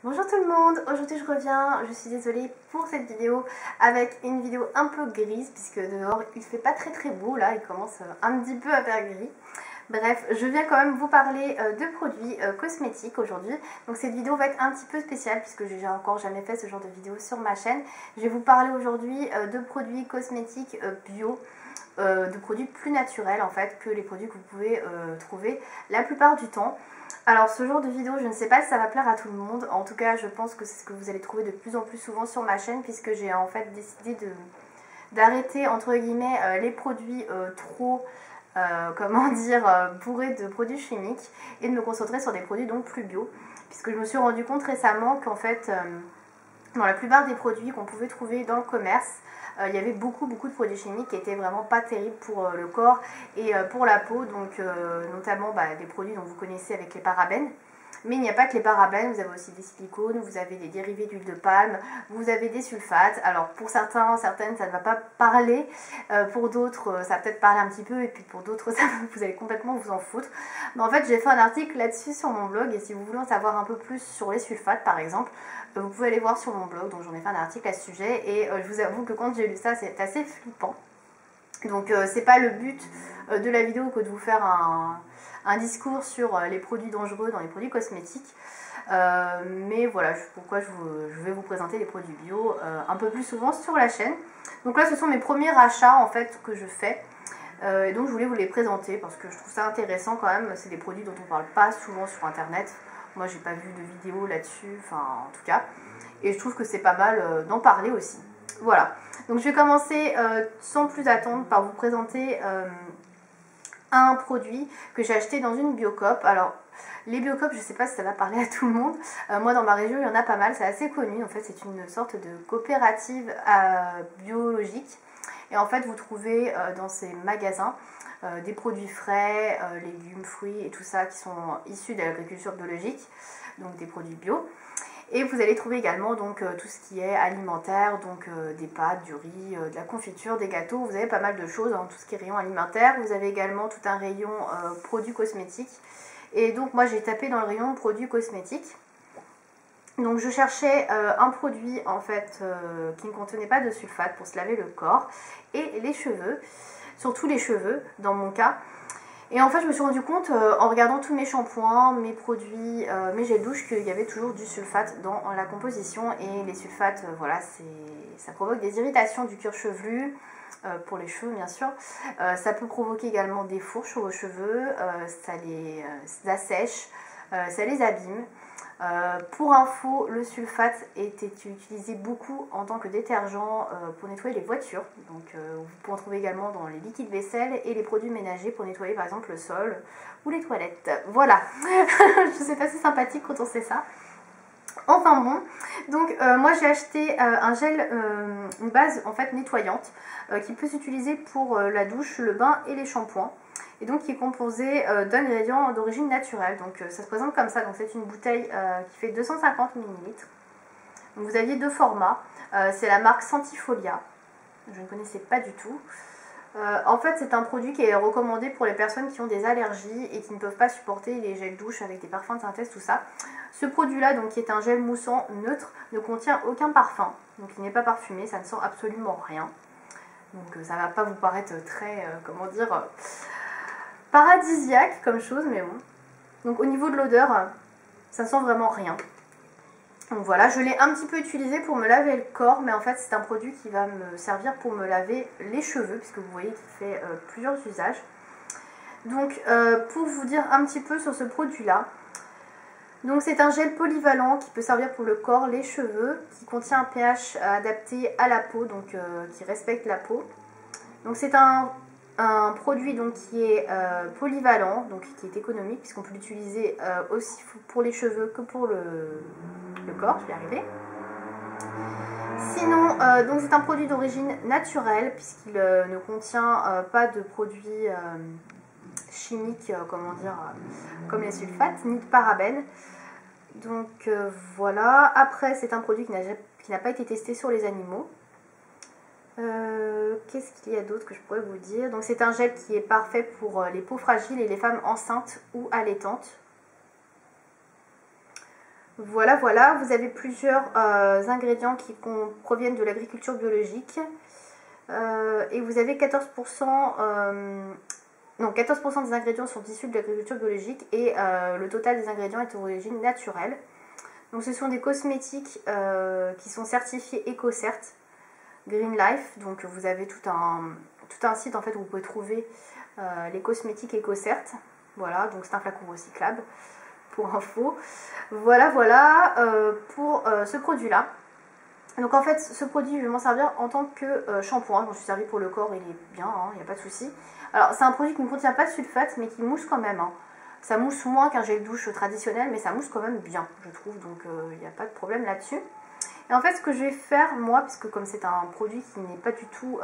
Bonjour tout le monde, aujourd'hui je reviens, je suis désolée pour cette vidéo avec une vidéo un peu grise puisque dehors il fait pas très beau là, il commence un petit peu à faire gris. Bref, je viens quand même vous parler de produits cosmétiques aujourd'hui. Donc cette vidéo va être un petit peu spéciale puisque j'ai encore jamais fait ce genre de vidéo sur ma chaîne. Je vais vous parler aujourd'hui de produits cosmétiques bio, de produits plus naturels en fait que les produits que vous pouvez trouver la plupart du temps. Alors ce genre de vidéo, je ne sais pas si ça va plaire à tout le monde. En tout cas, je pense que c'est ce que vous allez trouver de plus en plus souvent sur ma chaîne puisque j'ai en fait décidé d'arrêter entre guillemets les produits trop comment dire, bourrés de produits chimiques et de me concentrer sur des produits donc plus bio, puisque je me suis rendu compte récemment qu'en fait dans la plupart des produits qu'on pouvait trouver dans le commerce, il y avait beaucoup de produits chimiques qui étaient vraiment pas terribles pour le corps et pour la peau, donc notamment des produits dont vous connaissez avec les parabènes. Mais il n'y a pas que les parabènes, vous avez aussi des silicones, vous avez des dérivés d'huile de palme, vous avez des sulfates. Alors pour certains, certaines, ça ne va pas parler, pour d'autres, ça va peut-être parler un petit peu, et puis pour d'autres, vous allez complètement vous en foutre. Mais en fait, j'ai fait un article là-dessus sur mon blog, et si vous voulez en savoir un peu plus sur les sulfates, par exemple, vous pouvez aller voir sur mon blog, donc j'en ai fait un article à ce sujet, et je vous avoue que quand j'ai lu ça, c'est assez flippant. Donc c'est pas le but de la vidéo que de vous faire un discours sur les produits dangereux dans les produits cosmétiques. Mais voilà, pourquoi je vais vous présenter les produits bio un peu plus souvent sur la chaîne. Donc là, ce sont mes premiers achats en fait que je fais. Et donc je voulais vous les présenter parce que je trouve ça intéressant quand même. C'est des produits dont on parle pas souvent sur internet. Moi, j'ai pas vu de vidéo là-dessus, enfin en tout cas. Et je trouve que c'est pas mal d'en parler aussi. Voilà, donc je vais commencer sans plus attendre par vous présenter un produit que j'ai acheté dans une Biocoop. Alors les Biocoop, je ne sais pas si ça va parler à tout le monde. Moi dans ma région il y en a pas mal, c'est assez connu. En fait c'est une sorte de coopérative biologique. Et en fait vous trouvez dans ces magasins des produits frais, légumes, fruits et tout ça qui sont issus de l'agriculture biologique, donc des produits bio. Et vous allez trouver également donc tout ce qui est alimentaire, donc des pâtes, du riz, de la confiture, des gâteaux. Vous avez pas mal de choses dans tout ce qui est rayon alimentaire. Vous avez également tout un rayon produits cosmétiques. Et donc moi j'ai tapé dans le rayon produits cosmétiques. Donc je cherchais un produit en fait qui ne contenait pas de sulfate pour se laver le corps et les cheveux, surtout les cheveux dans mon cas. Et en fait, je me suis rendu compte en regardant tous mes shampoings, mes produits, mes gels douche qu'il y avait toujours du sulfate dans la composition. Et les sulfates, voilà, ça provoque des irritations du cuir chevelu, pour les cheveux bien sûr. Ça peut provoquer également des fourches sur vos cheveux, ça les assèche, ça les abîme. Pour info, le sulfate était utilisé beaucoup en tant que détergent pour nettoyer les voitures. Donc vous pouvez en trouver également dans les liquides vaisselle et les produits ménagers pour nettoyer par exemple le sol ou les toilettes. Voilà, je sais pas si c'est sympathique quand on sait ça. Enfin bon, donc moi j'ai acheté un gel, une base en fait nettoyante qui peut s'utiliser pour la douche, le bain et les shampoings. Et donc qui est composé d'ingrédients d'origine naturelle. Donc ça se présente comme ça, donc c'est une bouteille qui fait 250 ml. Donc vous aviez deux formats, c'est la marque Santifolia, je ne connaissais pas du tout. En fait c'est un produit qui est recommandé pour les personnes qui ont des allergies et qui ne peuvent pas supporter les gels douche avec des parfums de synthèse, tout ça. Ce produit là, donc qui est un gel moussant neutre, ne contient aucun parfum, donc il n'est pas parfumé, ça ne sent absolument rien. Donc ça ne va pas vous paraître très, comment dire, paradisiaque comme chose, mais bon. Donc au niveau de l'odeur, ça sent vraiment rien. Donc voilà, je l'ai un petit peu utilisé pour me laver le corps, mais en fait c'est un produit qui va me servir pour me laver les cheveux, puisque vous voyez qu'il fait plusieurs usages. Donc pour vous dire un petit peu sur ce produit là, donc c'est un gel polyvalent qui peut servir pour le corps, les cheveux, qui contient un pH adapté à la peau, donc qui respecte la peau. Donc c'est un produit donc qui est polyvalent, donc qui est économique, puisqu'on peut l'utiliser aussi pour les cheveux que pour le corps, je vais y arriver. Sinon, donc c'est un produit d'origine naturelle, puisqu'il ne contient pas de produits chimiques, comment dire, comme les sulfates, ni de parabènes. Donc voilà, après c'est un produit qui n'a pas été testé sur les animaux. Qu'est-ce qu'il y a d'autre que je pourrais vous dire? Donc c'est un gel qui est parfait pour les peaux fragiles et les femmes enceintes ou allaitantes. Voilà, voilà, vous avez plusieurs ingrédients qui proviennent de l'agriculture biologique. Et vous avez 14%, non, 14% des ingrédients sont issus de l'agriculture biologique et le total des ingrédients est d'origine naturelle. Donc ce sont des cosmétiques qui sont certifiés EcoCert, Green Life. Donc vous avez tout un site en fait où vous pouvez trouver les cosmétiques EcoCert. Voilà, donc c'est un flacon recyclable pour info. Voilà, voilà pour ce produit-là. Donc en fait, ce produit, je vais m'en servir en tant que shampoing. Je m'en suis servi pour le corps, il est bien, il n'y a pas de souci. Alors c'est un produit qui ne contient pas de sulfate, mais qui mousse quand même. Ça mousse moins qu'un gel douche traditionnel, mais ça mousse quand même bien, je trouve. Donc il n'y a pas de problème là-dessus. Et en fait, ce que je vais faire, moi, puisque comme c'est un produit qui n'est pas du tout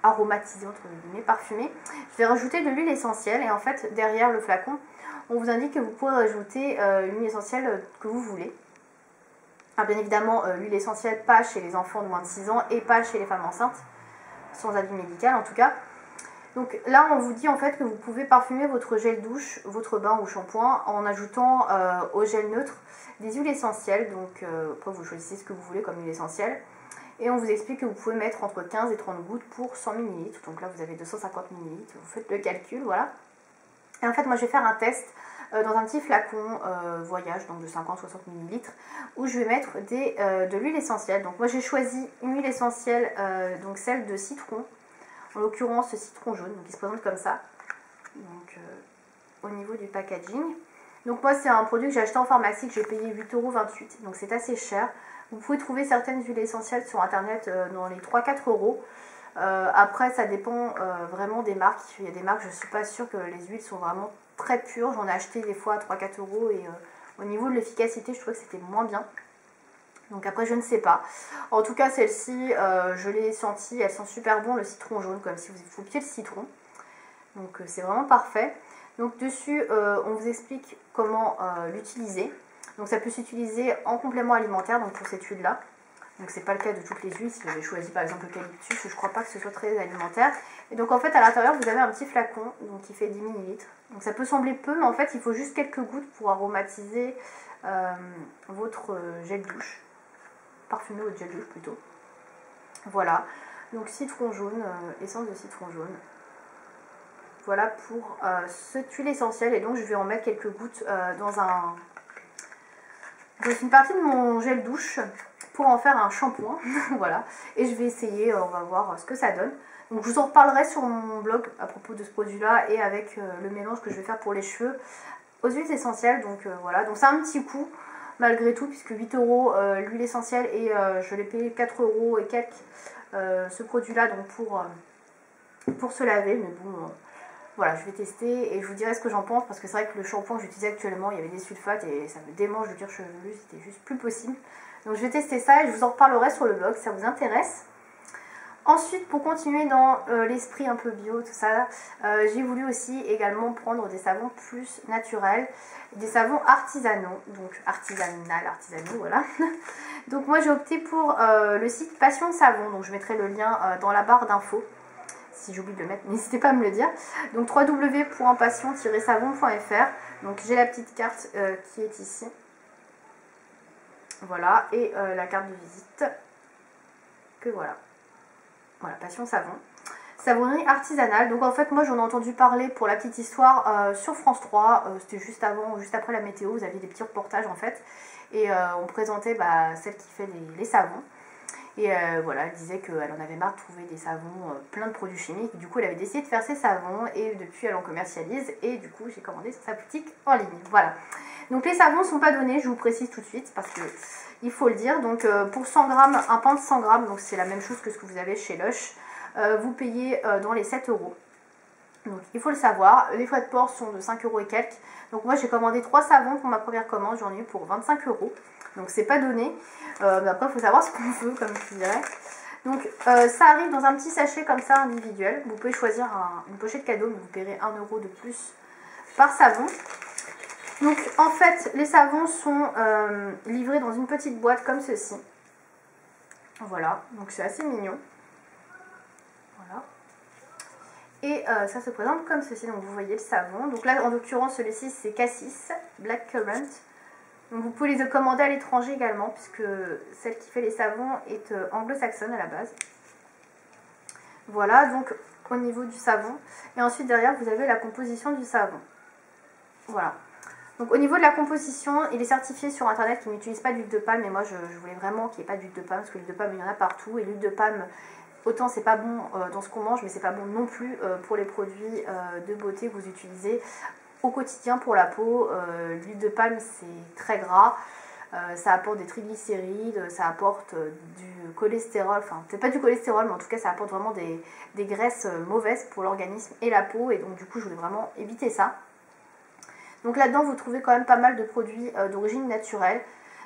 aromatisé, entre guillemets, parfumé, je vais rajouter de l'huile essentielle. Et en fait, derrière le flacon, on vous indique que vous pouvez rajouter une huile essentielle que vous voulez. Alors, bien évidemment, l'huile essentielle, pas chez les enfants de moins de 6 ans et pas chez les femmes enceintes, sans avis médical en tout cas. Donc là, on vous dit en fait que vous pouvez parfumer votre gel douche, votre bain ou shampoing en ajoutant au gel neutre des huiles essentielles. Donc après, vous choisissez ce que vous voulez comme huile essentielle. Et on vous explique que vous pouvez mettre entre 15 et 30 gouttes pour 100 ml. Donc là, vous avez 250 ml. Vous faites le calcul, voilà. Et en fait, moi, je vais faire un test dans un petit flacon voyage, donc de 50-60 ml, où je vais mettre de l'huile essentielle. Donc moi, j'ai choisi une huile essentielle, donc celle de citron. En l'occurrence, ce citron jaune, donc il se présente comme ça, donc au niveau du packaging. Donc moi, c'est un produit que j'ai acheté en pharmacie, que j'ai payé 8,28 €, donc c'est assez cher. Vous pouvez trouver certaines huiles essentielles sur internet dans les 3-4 €. Après, ça dépend vraiment des marques. Il y a des marques, je ne suis pas sûre que les huiles sont vraiment très pures. J'en ai acheté des fois à 3-4 € et au niveau de l'efficacité, je trouvais que c'était moins bien. Donc après, je ne sais pas. En tout cas, celle-ci, je l'ai sentie, elle sent super bon le citron jaune, comme si vous coupiez le citron. Donc c'est vraiment parfait. Donc dessus, on vous explique comment l'utiliser. Donc ça peut s'utiliser en complément alimentaire, donc pour cette huile-là. Donc c'est pas le cas de toutes les huiles. Si j'avais choisi par exemple l'eucalyptus, je crois pas que ce soit très alimentaire. Et donc en fait, à l'intérieur, vous avez un petit flacon, donc qui fait 10 ml. Donc ça peut sembler peu, mais en fait, il faut juste quelques gouttes pour aromatiser votre gel douche. Parfumé au gel douche plutôt. Voilà, donc citron jaune, essence de citron jaune. Voilà pour cette huile essentielle, et donc je vais en mettre quelques gouttes dans une partie de mon gel douche pour en faire un shampoing. Voilà, et je vais essayer, on va voir ce que ça donne. Donc je vous en reparlerai sur mon blog à propos de ce produit là et avec le mélange que je vais faire pour les cheveux aux huiles essentielles. Donc voilà, donc c'est un petit coup malgré tout, puisque 8 € l'huile essentielle et je l'ai payé 4 € et quelques ce produit là, donc pour se laver. Mais bon, voilà, je vais tester et je vous dirai ce que j'en pense, parce que c'est vrai que le shampoing que j'utilise actuellement, il y avait des sulfates et ça me démange de cuir chevelu, c'était juste plus possible. Donc je vais tester ça et je vous en reparlerai sur le blog si ça vous intéresse. Ensuite, pour continuer dans l'esprit un peu bio, tout ça, j'ai voulu aussi également prendre des savons plus naturels, des savons artisanaux, donc artisanaux, voilà. Donc moi j'ai opté pour le site Passion Savon, donc je mettrai le lien dans la barre d'infos. Si j'oublie de le mettre, n'hésitez pas à me le dire. Donc www.passion-savon.fr. Donc j'ai la petite carte qui est ici. Voilà, et la carte de visite. Que voilà. Voilà, Passion Savon. Savonnerie artisanale. Donc en fait, moi j'en ai entendu parler pour la petite histoire sur France 3. C'était juste avant, juste après la météo. Vous aviez des petits reportages en fait. Et on présentait celle qui fait les savons. Et voilà, elle disait qu'elle en avait marre de trouver des savons plein de produits chimiques. Du coup, elle avait décidé de faire ses savons et depuis, elle en commercialise. Et du coup, j'ai commandé sur sa boutique en ligne. Voilà. Donc les savons ne sont pas donnés, je vous précise tout de suite parce que il faut le dire. Donc pour 100 grammes, un pain de 100 grammes, donc c'est la même chose que ce que vous avez chez Lush, vous payez dans les 7 €. Donc il faut le savoir, les frais de port sont de 5 € et quelques. Donc moi j'ai commandé 3 savons pour ma première commande, j'en ai eu pour 25 €. Donc c'est pas donné. Mais après il faut savoir ce qu'on veut, comme je dirais. Donc ça arrive dans un petit sachet comme ça individuel. Vous pouvez choisir une pochette cadeau, mais vous paierez 1 € de plus par savon. Donc en fait les savons sont livrés dans une petite boîte comme ceci. Voilà, donc c'est assez mignon. Voilà. Et ça se présente comme ceci, donc vous voyez le savon. Donc là en l'occurrence celui-ci c'est Cassis Black Currant. Donc vous pouvez les commander à l'étranger également, puisque celle qui fait les savons est anglo-saxonne à la base. Voilà, donc au niveau du savon. Et ensuite derrière, vous avez la composition du savon. Voilà. Donc au niveau de la composition, il est certifié sur internet qu'il n'utilise pas d'huile de palme. Et moi, je voulais vraiment qu'il n'y ait pas d'huile de palme, parce que l'huile de palme, il y en a partout. Et l'huile de palme, autant c'est pas bon dans ce qu'on mange, mais c'est pas bon non plus pour les produits de beauté que vous utilisez au quotidien pour la peau. L'huile de palme, c'est très gras. Ça apporte des triglycérides, ça apporte du cholestérol, enfin peut-être pas du cholestérol, mais en tout cas ça apporte vraiment des graisses mauvaises pour l'organisme et la peau, et donc du coup je voulais vraiment éviter ça. Donc là-dedans vous trouvez quand même pas mal de produits d'origine naturelle.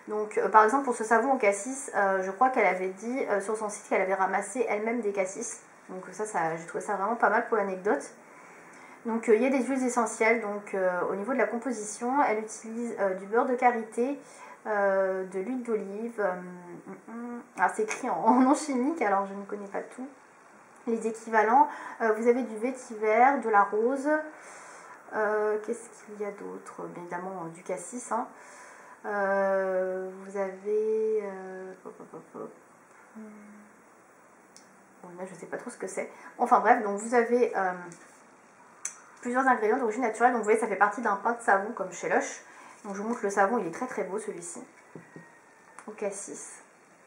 Donc par exemple pour ce savon au cassis, je crois qu'elle avait dit sur son site qu'elle avait ramassé elle-même des cassis. Donc ça j'ai trouvé ça vraiment pas mal pour l'anecdote. Donc il y a des huiles essentielles, donc au niveau de la composition, elle utilise du beurre de karité, de l'huile d'olive, alors c'est écrit en nom chimique, alors je ne connais pas tout, les équivalents, vous avez du vétiver, de la rose, qu'est-ce qu'il y a d'autre, bien évidemment du cassis, hein. Vous avez, bon là je ne sais pas trop ce que c'est, enfin bref, donc vous avez plusieurs ingrédients d'origine naturelle, donc vous voyez ça fait partie d'un pain de savon comme chez Lush. Donc je vous montre le savon, il est très très beau celui-ci, au cassis,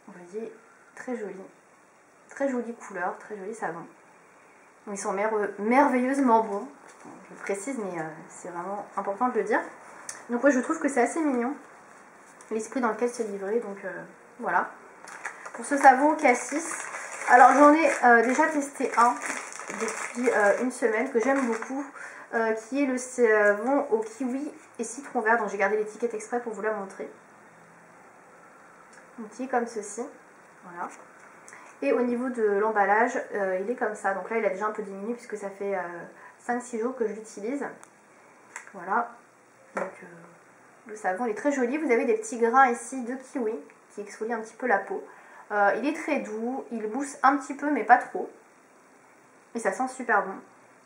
vous voyez, très jolie couleur, très joli savon. Donc, ils sont merveilleusement bons, je le précise, mais c'est vraiment important de le dire. Donc ouais, je trouve que c'est assez mignon, l'esprit dans lequel c'est livré, donc voilà. Pour ce savon au cassis, alors j'en ai déjà testé un depuis une semaine que j'aime beaucoup, qui est le savon au kiwi et citron vert, donc j'ai gardé l'étiquette exprès pour vous la montrer. Donc il est comme ceci, voilà. Et au niveau de l'emballage, il est comme ça, donc là il a déjà un peu diminué puisque ça fait 5-6 jours que je l'utilise. Voilà, donc le savon il est très joli, vous avez des petits grains ici de kiwi qui exfolient un petit peu la peau. Il est très doux, il mousse un petit peu mais pas trop. Et ça sent super bon.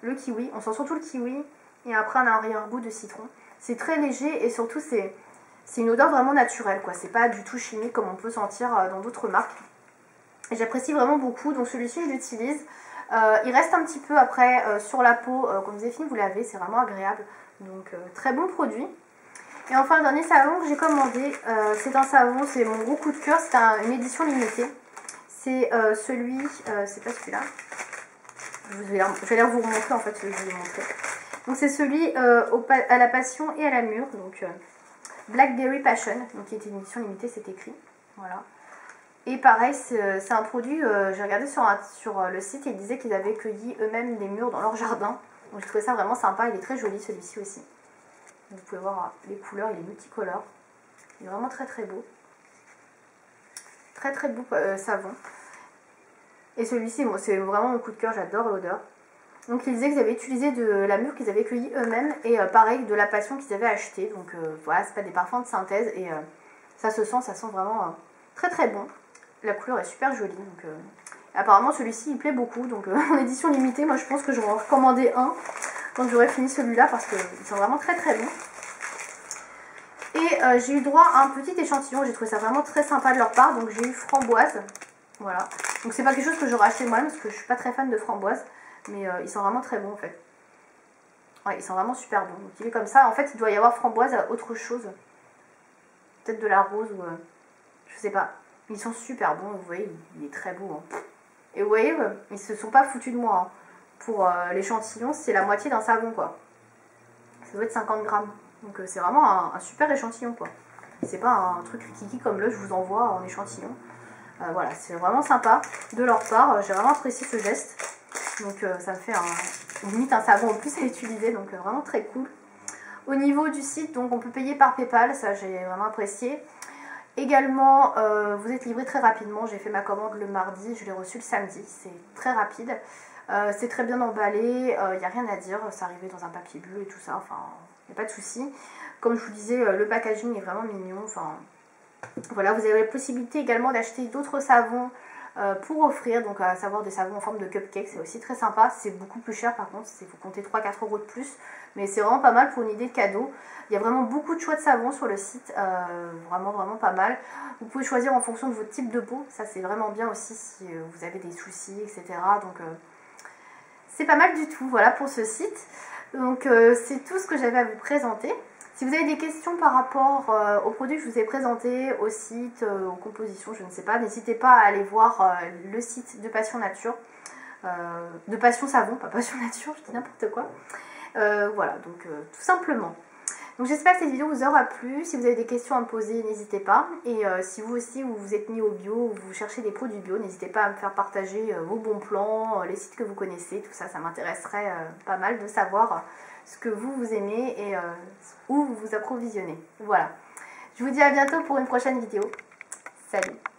Le kiwi, on sent surtout le kiwi, et après un arrière-goût de citron. C'est très léger et surtout c'est une odeur vraiment naturelle, quoi. C'est pas du tout chimique comme on peut sentir dans d'autres marques. Et j'apprécie vraiment beaucoup, donc celui-ci je l'utilise. Il reste un petit peu après sur la peau, quand vous avez fini vous lavez, c'est vraiment agréable. Donc très bon produit. Et enfin le dernier savon que j'ai commandé, c'est un savon, c'est mon gros coup de cœur, c'est une édition limitée. C'est celui, c'est pas celui-là. Je vais aller vous remontrer en fait celui que je vais vous montrer. Donc c'est celui à la passion et à la mûre, donc Blackberry Passion, donc qui était une édition limitée, c'est écrit. Voilà. Et pareil, c'est un produit, j'ai regardé sur le site et ils disaient qu'ils avaient cueilli eux-mêmes des mûres dans leur jardin. Donc j'ai trouvé ça vraiment sympa, il est très joli celui-ci aussi. Vous pouvez voir les couleurs, il est multicolore. Il est vraiment très très beau. Très très beau savon. Et celui-ci, c'est vraiment mon coup de cœur, j'adore l'odeur. Donc ils disaient qu'ils avaient utilisé de la mûre qu'ils avaient cueillie eux-mêmes et pareil de la passion qu'ils avaient achetée. Donc voilà, c'est pas des parfums de synthèse et ça se sent, ça sent vraiment très très bon. La couleur est super jolie. Donc apparemment celui-ci il plaît beaucoup. Donc en édition limitée, moi je pense que je vais en recommander un quand j'aurai fini celui-là parce qu'ils sont vraiment très très bons. Et j'ai eu droit à un petit échantillon, j'ai trouvé ça vraiment très sympa de leur part. Donc j'ai eu framboise. Voilà, donc c'est pas quelque chose que j'aurais acheté moi-même parce que je suis pas très fan de framboise, mais ils sont vraiment très bons en fait. Ouais, ils sont vraiment super bons. Donc il est comme ça, en fait il doit y avoir framboise à autre chose. Peut-être de la rose ou je sais pas. Ils sont super bons, vous voyez, il est très beau. Hein. Et vous voyez, ils se sont pas foutus de moi. Hein. Pour l'échantillon, c'est la moitié d'un savon quoi. Ça doit être 50 grammes. Donc c'est vraiment un super échantillon quoi. C'est pas un truc kiki comme le je vous envoie en échantillon. Voilà, c'est vraiment sympa de leur part, j'ai vraiment apprécié ce geste, donc ça me fait limite un savon en plus à utiliser, donc vraiment très cool. Au niveau du site, donc on peut payer par PayPal, ça j'ai vraiment apprécié. Également, vous êtes livré très rapidement, j'ai fait ma commande le mardi, je l'ai reçu le samedi, c'est très rapide. C'est très bien emballé, il n'y a rien à dire, c'est arrivé dans un papier bleu et tout ça, enfin, il n'y a pas de souci. Comme je vous disais, le packaging est vraiment mignon, enfin... Voilà, vous avez la possibilité également d'acheter d'autres savons pour offrir, donc à savoir des savons en forme de cupcake, c'est aussi très sympa. C'est beaucoup plus cher par contre, il faut compter 3-4 € de plus, mais c'est vraiment pas mal pour une idée de cadeau. Il y a vraiment beaucoup de choix de savons sur le site, vraiment pas mal. Vous pouvez choisir en fonction de votre type de peau, ça c'est vraiment bien aussi si vous avez des soucis, etc. Donc c'est pas mal du tout, voilà pour ce site. Donc c'est tout ce que j'avais à vous présenter. Si vous avez des questions par rapport aux produits que je vous ai présentés, au site, aux compositions, je ne sais pas, n'hésitez pas à aller voir le site de Passion Nature, de Passion Savon, pas Passion Nature, je dis n'importe quoi. Voilà, donc tout simplement. Donc j'espère que cette vidéo vous aura plu. Si vous avez des questions à me poser, n'hésitez pas. Et si vous aussi vous vous êtes mis au bio ou vous cherchez des produits bio, n'hésitez pas à me faire partager vos bons plans, les sites que vous connaissez, tout ça, ça m'intéresserait pas mal de savoir ce que vous aimez et où vous vous approvisionnez. Voilà. Je vous dis à bientôt pour une prochaine vidéo. Salut!